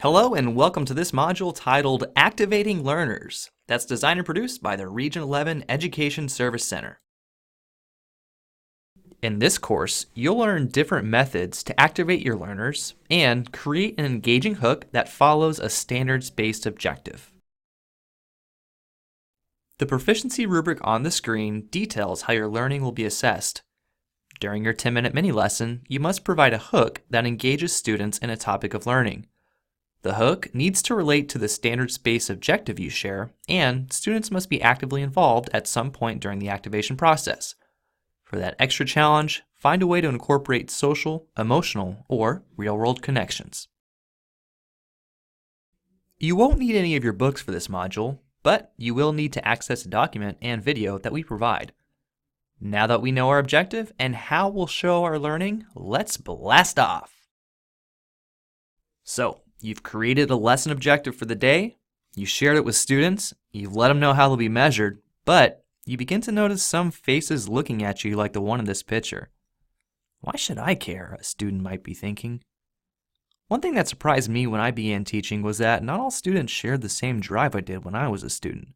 Hello and welcome to this module titled Activating Learners, that's designed and produced by the Region 11 Education Service Center. In this course, you'll learn different methods to activate your learners and create an engaging hook that follows a standards-based objective. The proficiency rubric on the screen details how your learning will be assessed. During your 10-minute mini-lesson, you must provide a hook that engages students in a topic of learning. The hook needs to relate to the standards-based objective you share, and students must be actively involved at some point during the activation process. For that extra challenge, find a way to incorporate social, emotional, or real-world connections. You won't need any of your books for this module, but you will need to access a document and video that we provide. Now that we know our objective and how we'll show our learning, let's blast off! So, you've created a lesson objective for the day, you shared it with students, you've let them know how they'll be measured, but you begin to notice some faces looking at you like the one in this picture. Why should I care? A student might be thinking. One thing that surprised me when I began teaching was that not all students shared the same drive I did when I was a student.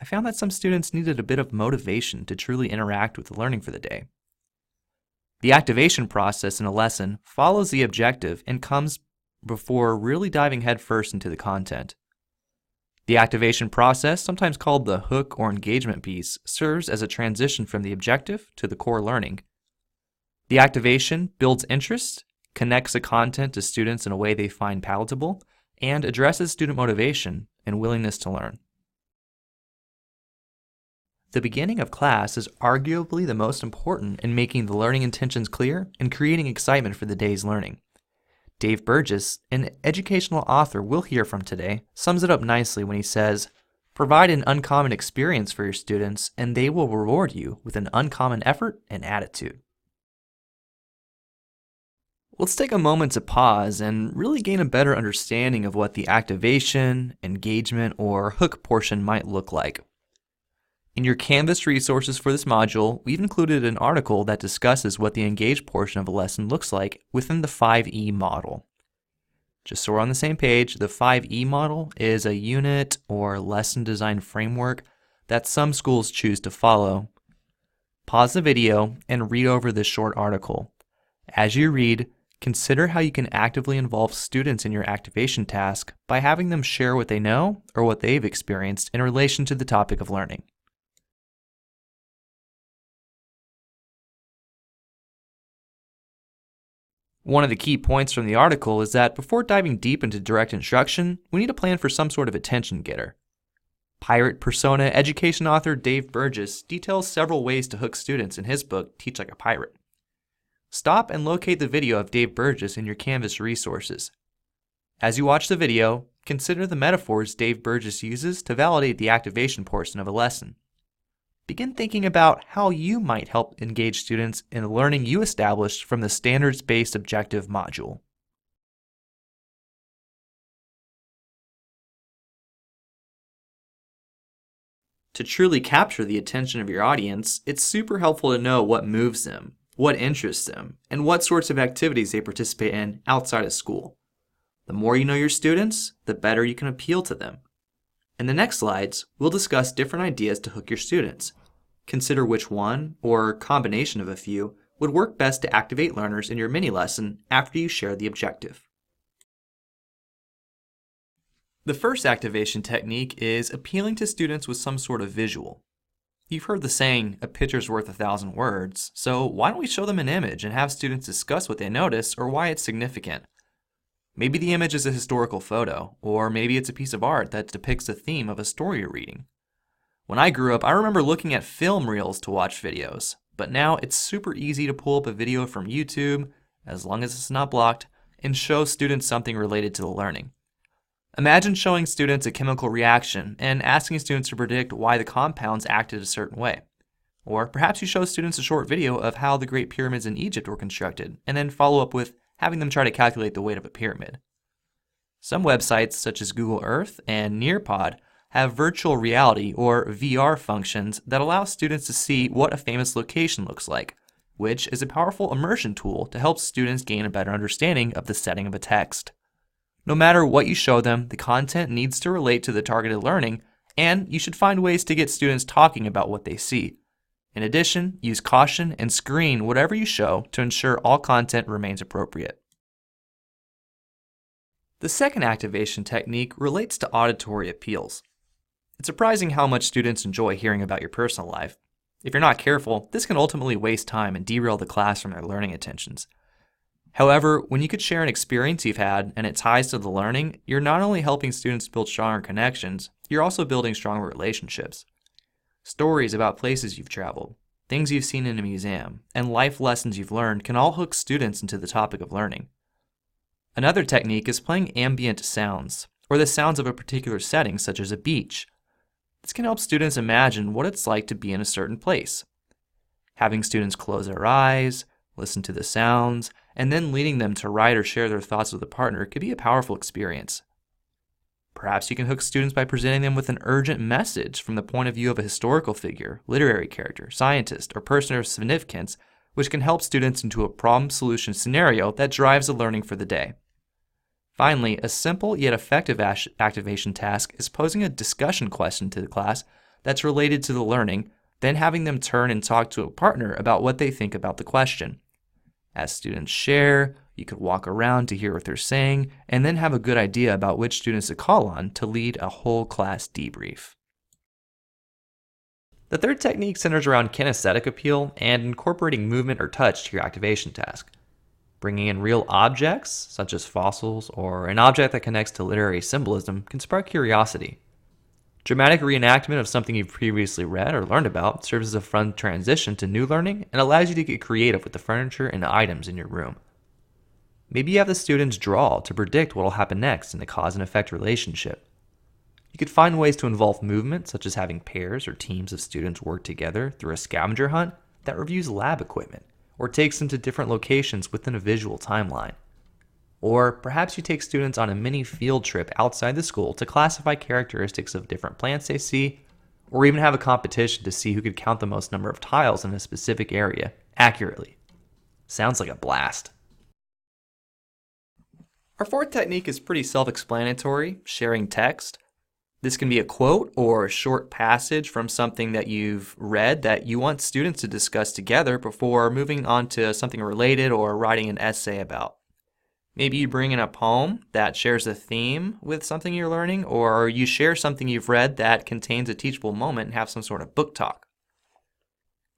I found that some students needed a bit of motivation to truly interact with the learning for the day. The activation process in a lesson follows the objective and comes before really diving headfirst into the content. The activation process, sometimes called the hook or engagement piece, serves as a transition from the objective to the core learning. The activation builds interest, connects the content to students in a way they find palatable, and addresses student motivation and willingness to learn. The beginning of class is arguably the most important in making the learning intentions clear and creating excitement for the day's learning. Dave Burgess, an educational author we'll hear from today, sums it up nicely when he says, "Provide an uncommon experience for your students and they will reward you with an uncommon effort and attitude." Let's take a moment to pause and really gain a better understanding of what the activation, engagement, or hook portion might look like. In your Canvas resources for this module, we've included an article that discusses what the engage portion of a lesson looks like within the 5E model. Just so we're on the same page, the 5E model is a unit or lesson design framework that some schools choose to follow. Pause the video and read over this short article. As you read, consider how you can actively involve students in your activation task by having them share what they know or what they've experienced in relation to the topic of learning. One of the key points from the article is that before diving deep into direct instruction, we need to plan for some sort of attention getter. Pirate persona education author Dave Burgess details several ways to hook students in his book, Teach Like a Pirate. Stop and locate the video of Dave Burgess in your Canvas resources. As you watch the video, consider the metaphors Dave Burgess uses to validate the activation portion of a lesson. Begin thinking about how you might help engage students in the learning you established from the standards-based objective module. To truly capture the attention of your audience, it's super helpful to know what moves them, what interests them, and what sorts of activities they participate in outside of school. The more you know your students, the better you can appeal to them. In the next slides, we'll discuss different ideas to hook your students. Consider which one, or combination of a few, would work best to activate learners in your mini-lesson after you share the objective. The first activation technique is appealing to students with some sort of visual. You've heard the saying, "A picture's worth 1,000 words," so why don't we show them an image and have students discuss what they notice or why it's significant? Maybe the image is a historical photo, or maybe it's a piece of art that depicts a theme of a story you're reading. When I grew up, I remember looking at film reels to watch videos, but now it's super easy to pull up a video from YouTube, as long as it's not blocked, and show students something related to the learning. Imagine showing students a chemical reaction and asking students to predict why the compounds acted a certain way. Or perhaps you show students a short video of how the Great Pyramids in Egypt were constructed, and then follow up with having them try to calculate the weight of a pyramid. Some websites, such as Google Earth and Nearpod, have virtual reality or VR functions that allow students to see what a famous location looks like, which is a powerful immersion tool to help students gain a better understanding of the setting of a text. No matter what you show them, the content needs to relate to the targeted learning, and you should find ways to get students talking about what they see. In addition, use caution and screen whatever you show to ensure all content remains appropriate. The second activation technique relates to auditory appeals. It's surprising how much students enjoy hearing about your personal life. If you're not careful, this can ultimately waste time and derail the class from their learning intentions. However, when you could share an experience you've had and it ties to the learning, you're not only helping students build stronger connections, you're also building stronger relationships. Stories about places you've traveled, things you've seen in a museum, and life lessons you've learned can all hook students into the topic of learning. Another technique is playing ambient sounds, or the sounds of a particular setting, such as a beach. This can help students imagine what it's like to be in a certain place. Having students close their eyes, listen to the sounds, and then leading them to write or share their thoughts with a partner could be a powerful experience. Perhaps you can hook students by presenting them with an urgent message from the point of view of a historical figure, literary character, scientist, or person of significance, which can help students into a problem-solution scenario that drives the learning for the day. Finally, a simple yet effective activation task is posing a discussion question to the class that's related to the learning, then having them turn and talk to a partner about what they think about the question. As students share, you could walk around to hear what they're saying, and then have a good idea about which students to call on to lead a whole class debrief. The third technique centers around kinesthetic appeal and incorporating movement or touch to your activation task. Bringing in real objects, such as fossils, or an object that connects to literary symbolism can spark curiosity. Dramatic reenactment of something you've previously read or learned about serves as a fun transition to new learning and allows you to get creative with the furniture and items in your room. Maybe you have the students draw to predict what will happen next in a cause and effect relationship. You could find ways to involve movement, such as having pairs or teams of students work together through a scavenger hunt that reviews lab equipment or takes them to different locations within a visual timeline. Or perhaps you take students on a mini field trip outside the school to classify characteristics of different plants they see, or even have a competition to see who could count the most number of tiles in a specific area accurately. Sounds like a blast. Our fourth technique is pretty self-explanatory, sharing text. This can be a quote or a short passage from something that you've read that you want students to discuss together before moving on to something related or writing an essay about. Maybe you bring in a poem that shares a theme with something you're learning, or you share something you've read that contains a teachable moment and have some sort of book talk.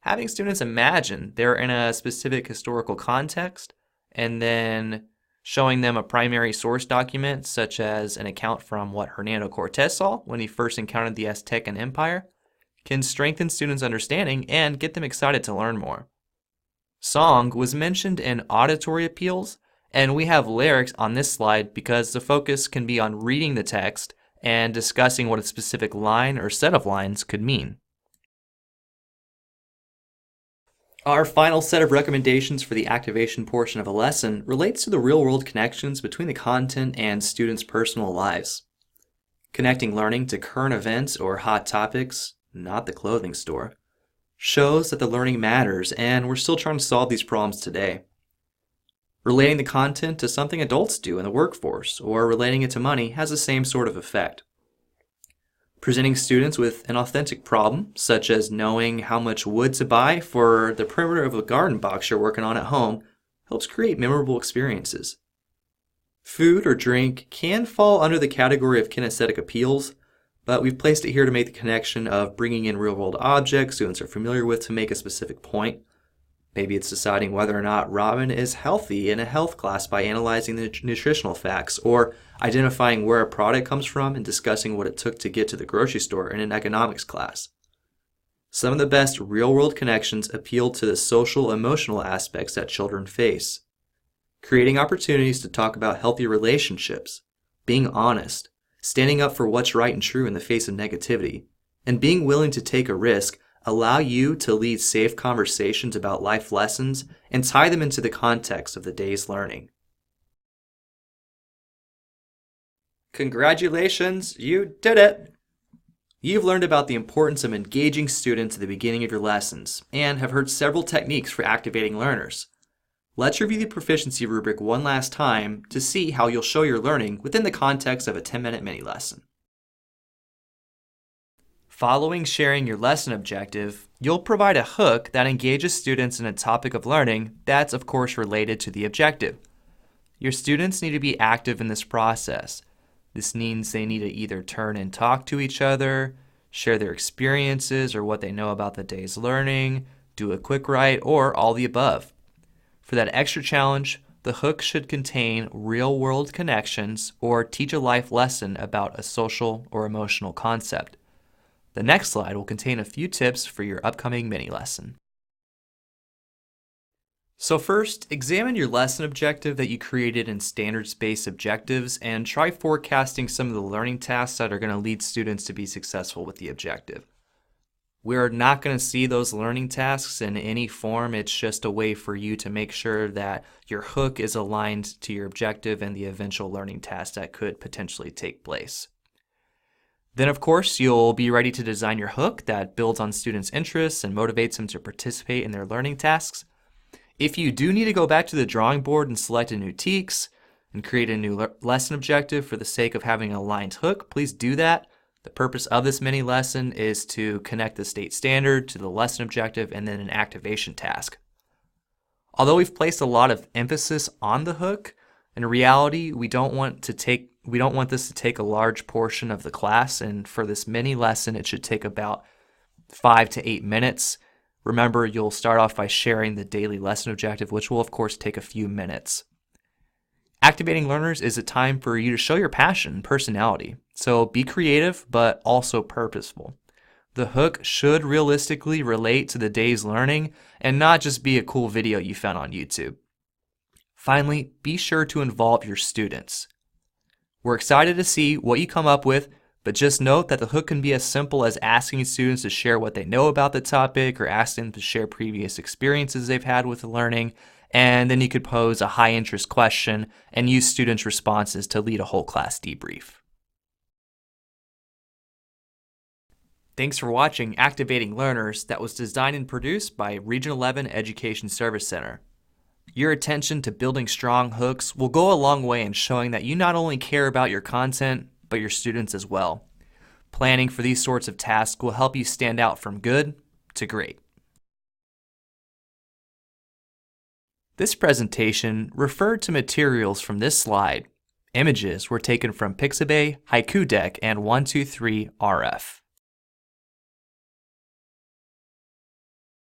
Having students imagine they're in a specific historical context and then showing them a primary source document, such as an account from what Hernando Cortez saw when he first encountered the Aztecan Empire, can strengthen students' understanding and get them excited to learn more. Song was mentioned in auditory appeals, and we have lyrics on this slide because the focus can be on reading the text and discussing what a specific line or set of lines could mean. Our final set of recommendations for the activation portion of a lesson relates to the real-world connections between the content and students' personal lives. Connecting learning to current events or hot topics, not the clothing store, shows that the learning matters and we're still trying to solve these problems today. Relating the content to something adults do in the workforce or relating it to money has the same sort of effect. Presenting students with an authentic problem, such as knowing how much wood to buy for the perimeter of a garden box you're working on at home, helps create memorable experiences. Food or drink can fall under the category of kinesthetic appeals, but we've placed it here to make the connection of bringing in real-world objects students are familiar with to make a specific point. Maybe it's deciding whether or not ramen is healthy in a health class by analyzing the nutritional facts, or identifying where a product comes from and discussing what it took to get to the grocery store in an economics class. Some of the best real-world connections appeal to the social, emotional aspects that children face. Creating opportunities to talk about healthy relationships, being honest, standing up for what's right and true in the face of negativity, and being willing to take a risk allow you to lead safe conversations about life lessons and tie them into the context of the day's learning. Congratulations, you did it! You've learned about the importance of engaging students at the beginning of your lessons and have heard several techniques for activating learners. Let's review the proficiency rubric one last time to see how you'll show your learning within the context of a 10-minute mini lesson. Following sharing your lesson objective, you'll provide a hook that engages students in a topic of learning that's of course related to the objective. Your students need to be active in this process. This means they need to either turn and talk to each other, share their experiences or what they know about the day's learning, do a quick write, or all the above. For that extra challenge, the hook should contain real-world connections or teach a life lesson about a social or emotional concept. The next slide will contain a few tips for your upcoming mini lesson. So first, examine your lesson objective that you created in standards-based objectives and try forecasting some of the learning tasks that are going to lead students to be successful with the objective. We're not going to see those learning tasks in any form. It's just a way for you to make sure that your hook is aligned to your objective and the eventual learning task that could potentially take place. Then, of course, you'll be ready to design your hook that builds on students' interests and motivates them to participate in their learning tasks. If you do need to go back to the drawing board and select a new TEKS and create a new lesson objective for the sake of having an aligned hook, please do that. The purpose of this mini lesson is to connect the state standard to the lesson objective and then an activation task. Although we've placed a lot of emphasis on the hook, in reality, we don't want this to take a large portion of the class, and for this mini lesson, it should take about 5 to 8 minutes. Remember, you'll start off by sharing the daily lesson objective, which will of course take a few minutes. Activating learners is a time for you to show your passion and personality. So be creative, but also purposeful. The hook should realistically relate to the day's learning and not just be a cool video you found on YouTube. Finally, be sure to involve your students. We're excited to see what you come up with, but just note that the hook can be as simple as asking students to share what they know about the topic or asking them to share previous experiences they've had with the learning, and then you could pose a high-interest question and use students' responses to lead a whole class debrief. Thanks for watching Activating Learners that was designed and produced by Region 11 Education Service Center. Your attention to building strong hooks will go a long way in showing that you not only care about your content, but your students as well. Planning for these sorts of tasks will help you stand out from good to great. This presentation referred to materials from this slide. Images were taken from Pixabay, Haiku Deck, and 123RF.